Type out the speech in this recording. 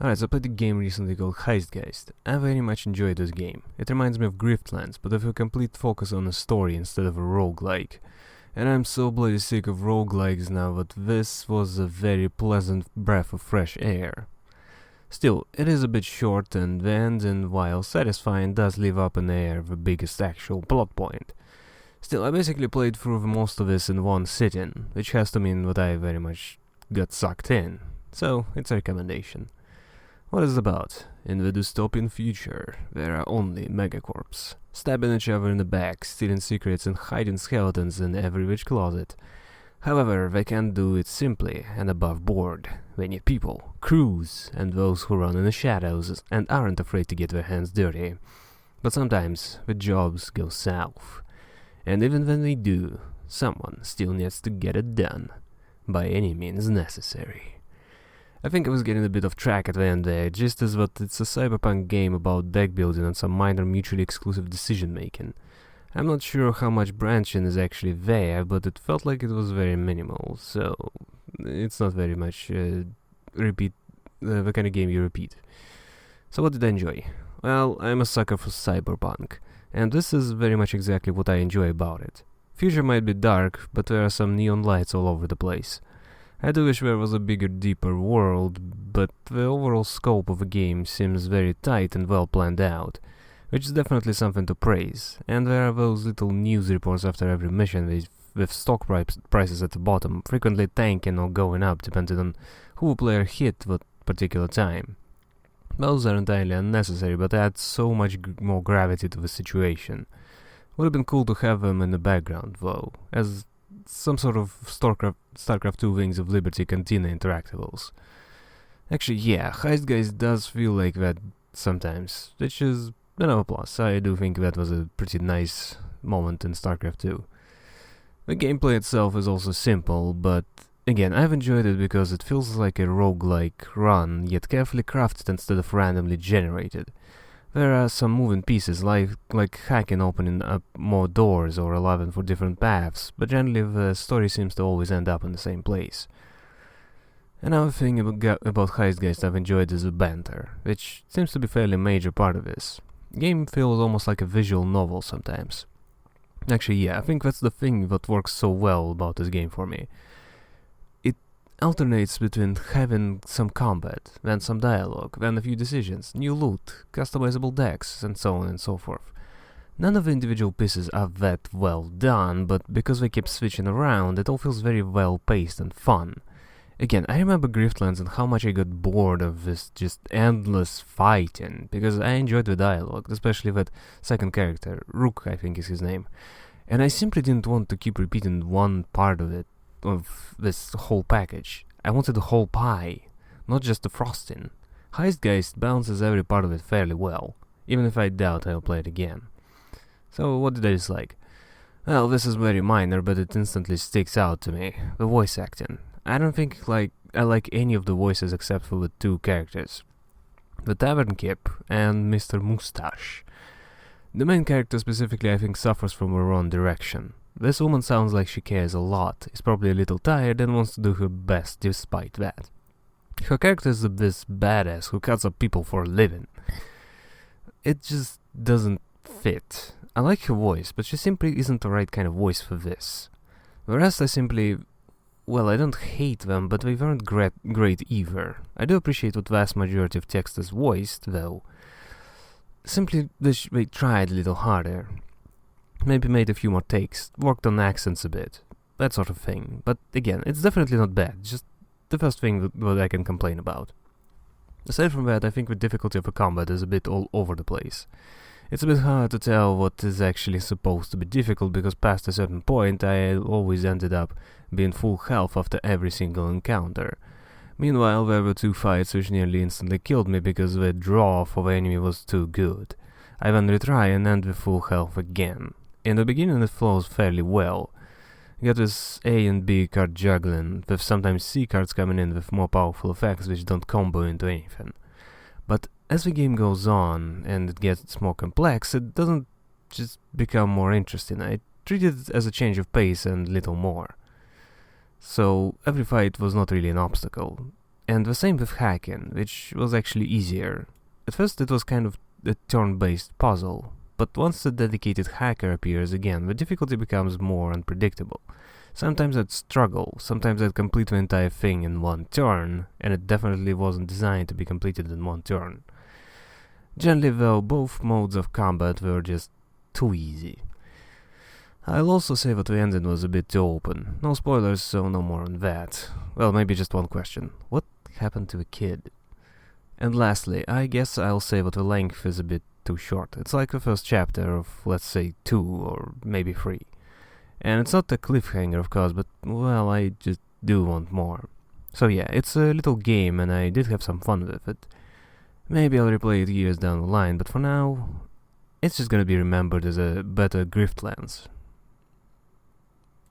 Alright, so I played a game recently called Heistgeist. I very much enjoyed this game. It reminds me of Griftlands, but with a complete focus on a story instead of a roguelike. And I'm so bloody sick of roguelikes now, but this was a very pleasant breath of fresh air. Still, it is a bit short and the ending, while satisfying, does leave up in the air the biggest actual plot point. Still, I basically played through most of this in one sitting, which has to mean that I very much got sucked in. So, it's a recommendation. What is it about? In the dystopian future, there are only megacorps, stabbing each other in the back, stealing secrets and hiding skeletons in every witch closet. However, they can't do it simply and above board. They need people, crews, and those who run in the shadows and aren't afraid to get their hands dirty. But sometimes the jobs go south. And even when they do, someone still needs to get it done, by any means necessary. I think I was getting a bit off track at the end there, just as that it's a cyberpunk game about deck building and some minor mutually exclusive decision making. I'm not sure how much branching is actually there, but it felt like it was very minimal, so it's not very much the kind of game you repeat. So what did I enjoy? Well, I'm a sucker for cyberpunk, and this is very much exactly what I enjoy about it. Future might be dark, but there are some neon lights all over the place. I do wish there was a bigger, deeper world, but the overall scope of the game seems very tight and well planned out, which is definitely something to praise, and there are those little news reports after every mission with stock prices at the bottom, frequently tanking or going up depending on who a player hit at particular time. Those are entirely unnecessary, but add so much more gravity to the situation. Would have been cool to have them in the background, though, as some sort of StarCraft 2 Wings of Liberty Cantina interactables. Actually, yeah, Heistgeist does feel like that sometimes, which is another plus. I do think that was a pretty nice moment in StarCraft 2. The gameplay itself is also simple, but again, I've enjoyed it because it feels like a roguelike run, yet carefully crafted instead of randomly generated. There are some moving pieces, like hacking opening up more doors or allowing for different paths, but generally the story seems to always end up in the same place. Another thing about Heistgeist I've enjoyed is the banter, which seems to be a fairly major part of this. The game feels almost like a visual novel sometimes. Actually, yeah, I think that's the thing that works so well about this game for me. Alternates between having some combat, then some dialogue, then a few decisions, new loot, customizable decks, and so on and so forth. None of the individual pieces are that well done, but because they keep switching around, it all feels very well paced and fun. Again, I remember Griftlands and how much I got bored of this just endless fighting, because I enjoyed the dialogue, especially that second character, Rook I think is his name, and I simply didn't want to keep repeating one part of this whole package. I wanted the whole pie, not just the frosting. Heistgeist balances every part of it fairly well, even if I doubt I'll play it again. So what did I dislike? Well, this is very minor, but it instantly sticks out to me. The voice acting. I don't think I like any of the voices except for the two characters. The Tavern Kip and Mr. Moustache. The main character specifically I think suffers from the wrong direction. This woman sounds like she cares a lot, is probably a little tired and wants to do her best despite that. Her character is this badass who cuts up people for a living. It just doesn't fit. I like her voice, but she simply isn't the right kind of voice for this. The rest I don't hate them, but they weren't great either. I do appreciate what vast majority of text is voiced, though. Simply they tried a little harder. Maybe made a few more takes, worked on accents a bit, that sort of thing. But again, it's definitely not bad, just the first thing that I can complain about. Aside from that, I think the difficulty of the combat is a bit all over the place. It's a bit hard to tell what is actually supposed to be difficult because past a certain point I always ended up being full health after every single encounter. Meanwhile, there were two fights which nearly instantly killed me because the draw for the enemy was too good. I then retry and end with full health again. In the beginning it flows fairly well. You get this A and B card juggling, with sometimes C cards coming in with more powerful effects which don't combo into anything. But as the game goes on and it gets more complex, it doesn't just become more interesting. I treat it as a change of pace and little more. So every fight was not really an obstacle. And the same with hacking, which was actually easier. At first it was kind of a turn-based puzzle, but once the dedicated hacker appears again, the difficulty becomes more unpredictable. Sometimes I'd struggle, sometimes I'd complete the entire thing in one turn, and it definitely wasn't designed to be completed in one turn. Generally though, both modes of combat were just too easy. I'll also say that the ending was a bit too open. No spoilers, so no more on that. Well, maybe just one question. What happened to the kid? And lastly, I guess I'll say that the length is a bit too short. It's like the first chapter of, let's say, 2 or maybe 3. And it's not a cliffhanger, of course, but, well, I just do want more. So yeah, it's a little game and I did have some fun with it. Maybe I'll replay it years down the line, but for now, it's just gonna be remembered as a better Griftlands.